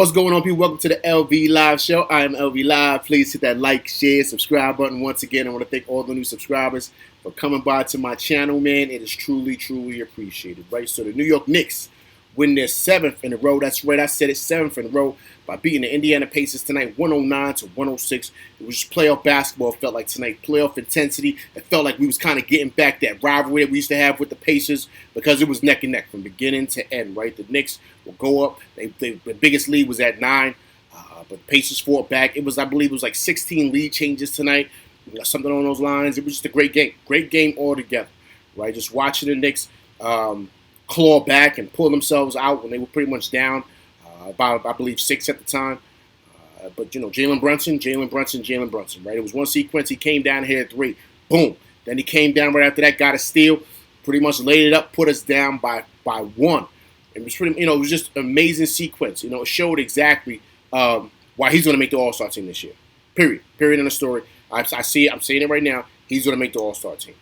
What's going on, people? Welcome to the LV Live Show. I am LV Live. Please hit that like, share, subscribe button. Once again, I want to thank all the new subscribers for coming by to my channel, man. It is truly, truly appreciated, right? So the New York Knicks win their 7th in a row. That's right, I said it, 7th in a row by beating the Indiana Pacers tonight, 109-106. It was just playoff basketball, it felt like tonight. Playoff intensity. It felt like we was kind of getting back that rivalry that we used to have with the Pacers because it was neck and neck from beginning to end, right? The Knicks will go up. The biggest lead was at 9, but the Pacers fought back. It was, I believe, it was like 16 lead changes tonight, something on those lines. It was just a great game altogether, right? Just watching the Knicks claw back and pull themselves out when they were pretty much down about, I believe, 6 at the time. But, you know, Jalen Brunson, right? It was one sequence. He came down here at 3. Boom. Then he came down right after that, got a steal, pretty much laid it up, put us down by 1. It was pretty, it was just an amazing sequence. It showed exactly why he's going to make the All-Star team this year. Period in the story. I see it. I'm saying it right now. He's going to make the All-Star team.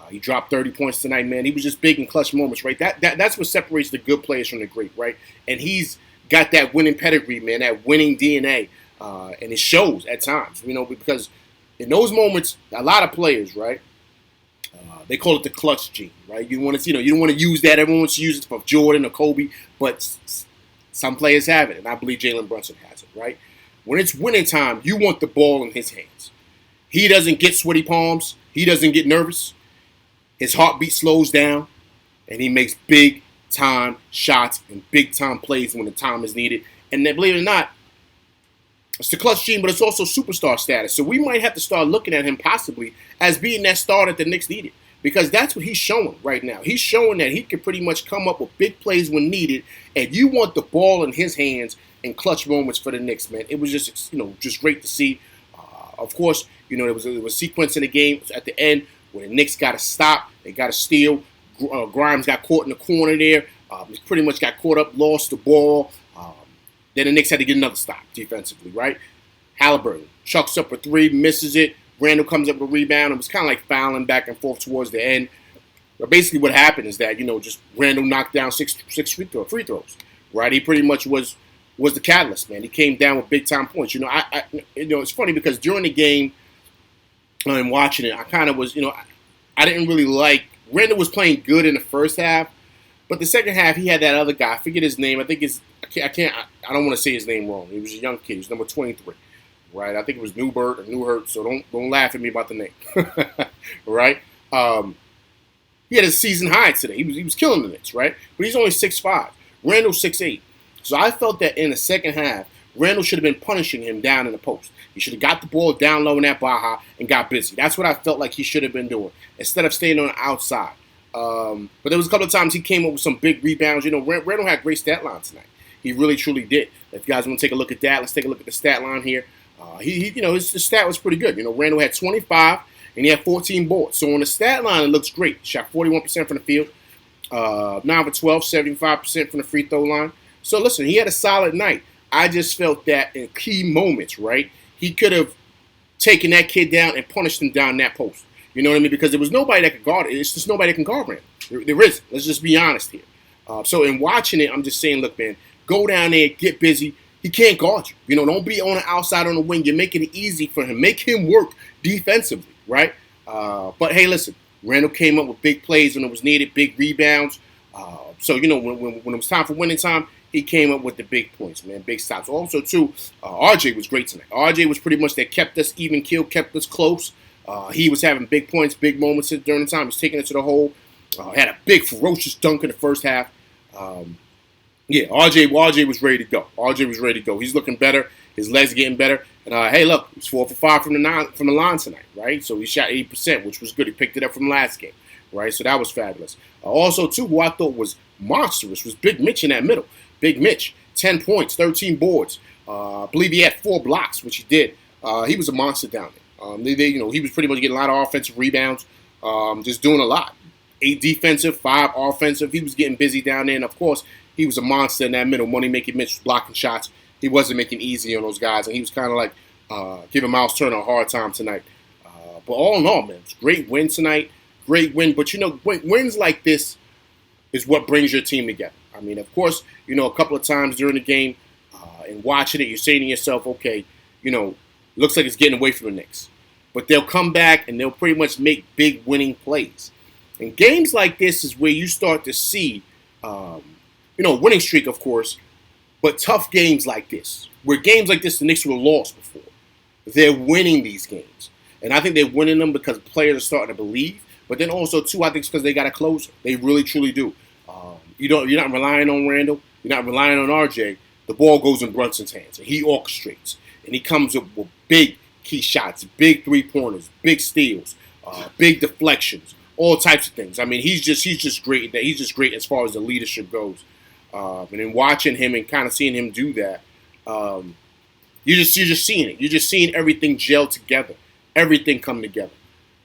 He dropped 30 points tonight, man. He was just big in clutch moments, right? That's what separates the good players from the great, right? And he's got that winning pedigree, man, that winning DNA, and it shows at times, because in those moments, a lot of players, right? They call it the clutch gene, right? You want to, you don't want to use that. Everyone wants to use it for Jordan or Kobe, but some players have it, and I believe Jalen Brunson has it, right? When it's winning time, you want the ball in his hands. He doesn't get sweaty palms. He doesn't get nervous. His heartbeat slows down, and he makes big-time shots and big-time plays when the time is needed. And then, believe it or not, it's the clutch gene, but it's also superstar status. So we might have to start looking at him possibly as being that star that the Knicks needed, because that's what he's showing right now. He's showing that he can pretty much come up with big plays when needed, and you want the ball in his hands in clutch moments for the Knicks, man. It was just, just great to see. Of course, there was a sequence in the game at the end where the Knicks got to stop, they got to steal. Grimes got caught in the corner there. He pretty much got caught up, lost the ball. Then the Knicks had to get another stop defensively, right? Halliburton chucks up a 3, misses it. Randle comes up with a rebound. It was kind of like fouling back and forth towards the end. But basically what happened is that, just Randle knocked down six free throws, right? He pretty much was the catalyst, man. He came down with big-time points. It's funny because during the game, and watching it, I kind of was, I didn't really like. Randle was playing good in the first half, but the second half he had that other guy. I forget his name. I think I don't want to say his name wrong. He was a young kid. He was number 23, right? I think it was Newbert or Newhurt. So don't laugh at me about the name, right? He had a season high today. He was killing the Knicks, right? But he's only 6'5". Randle's 6'8". So I felt that in the second half, Randle should have been punishing him down in the post. He should have got the ball down low in that Baja and got busy. That's what I felt like he should have been doing instead of staying on the outside. But there was a couple of times he came up with some big rebounds. Randle had a great stat line tonight. He really, truly did. If you guys want to take a look at that, let's take a look at the stat line here. His stat was pretty good. Randle had 25 and he had 14 boards. So on the stat line, it looks great. Shot 41% from the field, 9 for 12, 75% from the free throw line. So listen, he had a solid night. I just felt that in key moments, right, he could have taken that kid down and punished him down that post. You know what I mean? Because there was nobody that could guard it. It's just nobody that can guard Randle. There isn't. Let's just be honest here. So in watching it, I'm just saying, look, man, go down there, get busy. He can't guard you. Don't be on the outside on the wing. You're making it easy for him. Make him work defensively, right? But, hey, listen, Randle came up with big plays when it was needed, big rebounds. So, when it was time for winning time, he came up with the big points, man, big stops. Also, too, RJ was great tonight. RJ was pretty much that kept us even keel, kept us close. He was having big points, big moments during the time. He was taking it to the hole. Had a big, ferocious dunk in the first half. RJ was ready to go. RJ was ready to go. He's looking better. His legs are getting better. And, hey, look, he's 4 for 5 from the line tonight, right? So he shot 80%, which was good. He picked it up from last game, right? So that was fabulous. Also, too, who I thought was monstrous was Big Mitch in that middle. Big Mitch, 10 points, 13 boards. I believe he had 4 blocks, which he did. He was a monster down there. He was pretty much getting a lot of offensive rebounds, just doing a lot. 8 defensive, 5 offensive. He was getting busy down there. And, of course, he was a monster in that middle. Money-making Mitch was blocking shots. He wasn't making easy on those guys. And he was kind of like giving Miles Turner a hard time tonight. But all in all, man, it was a great win tonight. Great win. But, wins like this is what brings your team together. I mean, of course, a couple of times during the game, and watching it, you're saying to yourself, okay, looks like it's getting away from the Knicks. But they'll come back and they'll pretty much make big winning plays. And games like this is where you start to see, winning streak, of course, but tough games like this, where games like this the Knicks were lost before. They're winning these games. And I think they're winning them because players are starting to believe. But then also, too, I think it's because they got a closer. They really, truly do. You're not relying on Randle. You're not relying on RJ. The ball goes in Brunson's hands, and he orchestrates. And he comes up with big key shots, big three-pointers, big steals, big deflections, all types of things. I mean, he's just great. He's just great as far as the leadership goes. And then watching him and kind of seeing him do that, you're just seeing it. You're just seeing everything gel together, everything come together.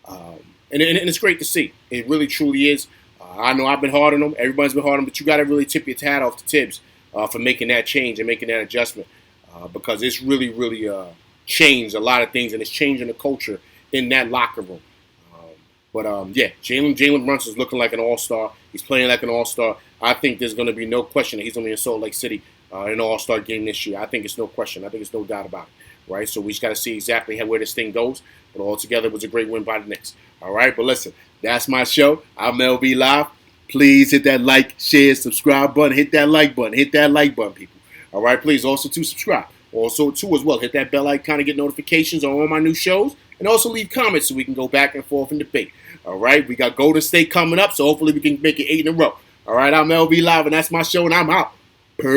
And it's great to see. It really, truly is. I know I've been hard on them. Everybody's been hard on them. But you got to really tip your hat off to Tibbs for making that change and making that adjustment. Because it's really, really changed a lot of things. And it's changing the culture in that locker room. Jalen Brunson is looking like an all-star. He's playing like an all-star. I think there's going to be no question that he's going to be in Salt Lake City in an all-star game this year. I think it's no question. I think it's no doubt about it. Right? So we just got to see exactly where this thing goes. But altogether, it was a great win by the Knicks. All right? But listen, that's my show. I'm LB Live. Please hit that like, share, subscribe button. Hit that like button. Hit that like button, people. All right? Please also, to subscribe. Also, too, as well, hit that bell icon to get notifications on all my new shows. And also leave comments so we can go back and forth and debate. All right? We got Golden State coming up, so hopefully we can make it 8 in a row. All right? I'm LB Live, and that's my show, and I'm out. Peace.